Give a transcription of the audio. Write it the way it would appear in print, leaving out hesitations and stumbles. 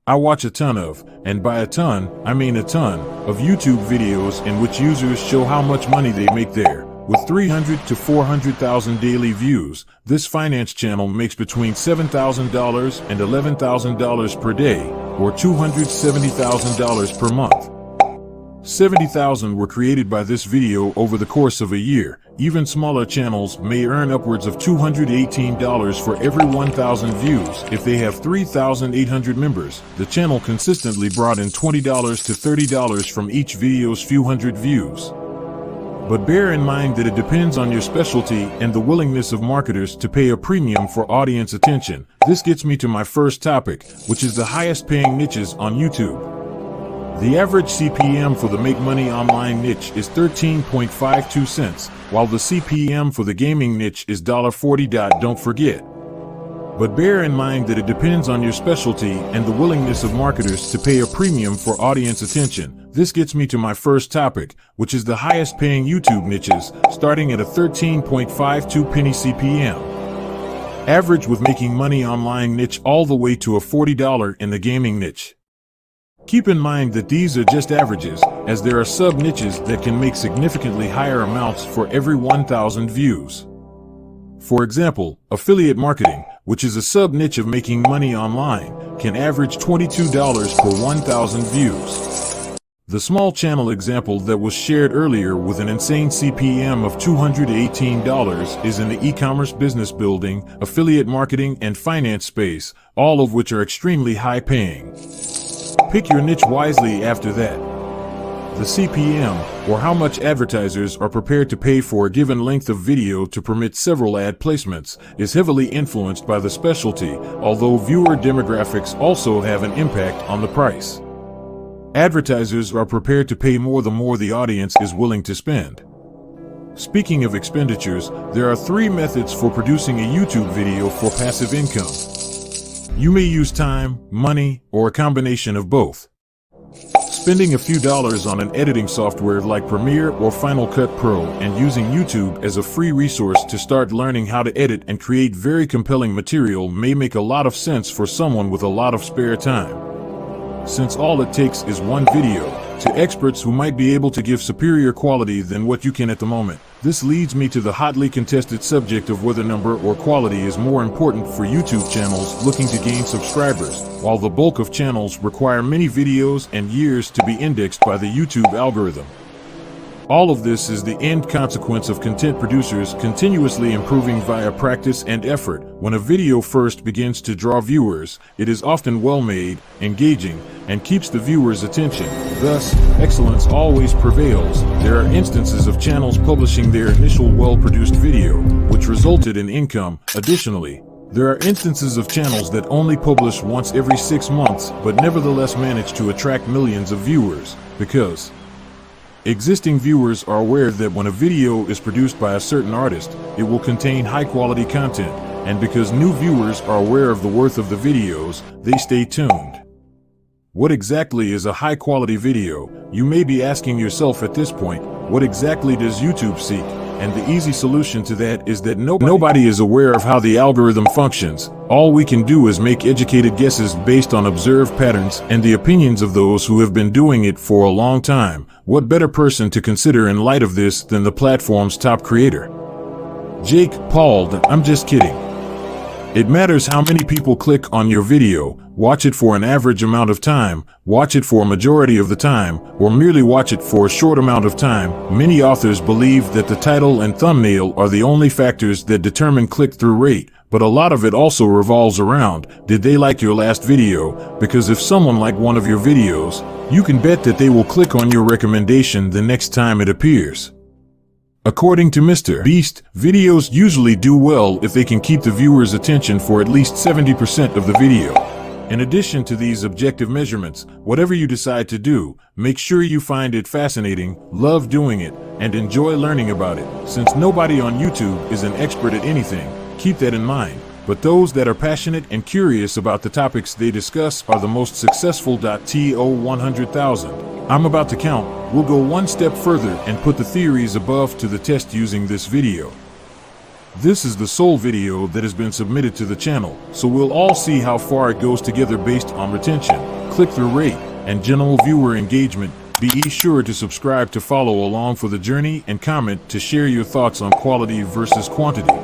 I watch a ton of, and by a ton, I mean a ton, of YouTube videos in which users show how much money they make there. With 300 to 400,000 daily views, this finance channel makes between $7,000 and $11,000 per day, or $270,000 per month. 70,000 were created by this video over the course of a year. Even smaller channels may earn upwards of $218 for every 1,000 views. If they have 3,800 members, the channel consistently brought in $20 to $30 from each video's few hundred views. But bear in mind that it depends on your specialty and the willingness of marketers to pay a premium for audience attention. This gets me to my first topic, which is the highest paying niches on YouTube. The average CPM for the Make Money Online niche is 13.52 cents, while the CPM for the gaming niche is $40. Don't forget. But bear in mind that it depends on your specialty and the willingness of marketers to pay a premium for audience attention. This gets me to my first topic, which is the highest paying YouTube niches, starting at a 13.52 penny CPM. Average with Making Money Online niche all the way to a $40 in the gaming niche. Keep in mind that these are just averages, as there are sub-niches that can make significantly higher amounts for every 1,000 views. For example, affiliate marketing, which is a sub-niche of making money online, can average $22 per 1,000 views. The small channel example that was shared earlier with an insane CPM of $218 is in the e-commerce business building, affiliate marketing, and finance space, all of which are extremely high-paying. Pick your niche wisely after that. The CPM, or how much advertisers are prepared to pay for a given length of video to permit several ad placements, is heavily influenced by the specialty, although viewer demographics also have an impact on the price. Advertisers are prepared to pay more the more the audience is willing to spend. Speaking of expenditures, there are 3 methods for producing a YouTube video for passive income. You may use time, money, or a combination of both. Spending a few dollars on an editing software like Premiere or Final Cut Pro and using YouTube as a free resource to start learning how to edit and create very compelling material may make a lot of sense for someone with a lot of spare time. Since all it takes is one video, to experts who might be able to give superior quality than what you can at the moment. This leads me to the hotly contested subject of whether number or quality is more important for YouTube channels looking to gain subscribers, while the bulk of channels require many videos and years to be indexed by the YouTube algorithm. All of this is the end consequence of content producers continuously improving via practice and effort. When a video first begins to draw viewers, it is often well made, engaging, and keeps the viewer's attention. Thus, excellence always prevails. There are instances of channels publishing their initial well-produced video, which resulted in income. Additionally, there are instances of channels that only publish once every 6 months, but nevertheless manage to attract millions of viewers, because existing viewers are aware that when a video is produced by a certain artist, it will contain high-quality content, and because new viewers are aware of the worth of the videos, they stay tuned. What exactly is a high-quality video? You may be asking yourself at this point, what exactly does YouTube seek? And the easy solution to that is that nobody is aware of how the algorithm functions. All we can do is make educated guesses based on observed patterns and the opinions of those who have been doing it for a long time. What better person to consider in light of this than the platform's top creator? Jake Paul. I'm just kidding. It matters how many people click on your video, watch it for an average amount of time, watch it for a majority of the time, or merely watch it for a short amount of time. Many authors believe that the title and thumbnail are the only factors that determine click-through rate, but a lot of it also revolves around, did they like your last video? Because if someone liked one of your videos, you can bet that they will click on your recommendation the next time it appears. According to Mr. Beast, videos usually do well if they can keep the viewer's attention for at least 70% of the video. In addition to these objective measurements, whatever you decide to do, make sure you find it fascinating, love doing it, and enjoy learning about it. Since nobody on YouTube is an expert at anything, keep that in mind. But those that are passionate and curious about the topics they discuss are the most successful. To 100,000. I'm about to count. We'll go one step further and put the theories above to the test using this video. This is the sole video that has been submitted to the channel, so we'll all see how far it goes together based on retention. click-through rate, and general viewer engagement. Be sure to subscribe to follow along for the journey and comment to share your thoughts on quality versus quantity.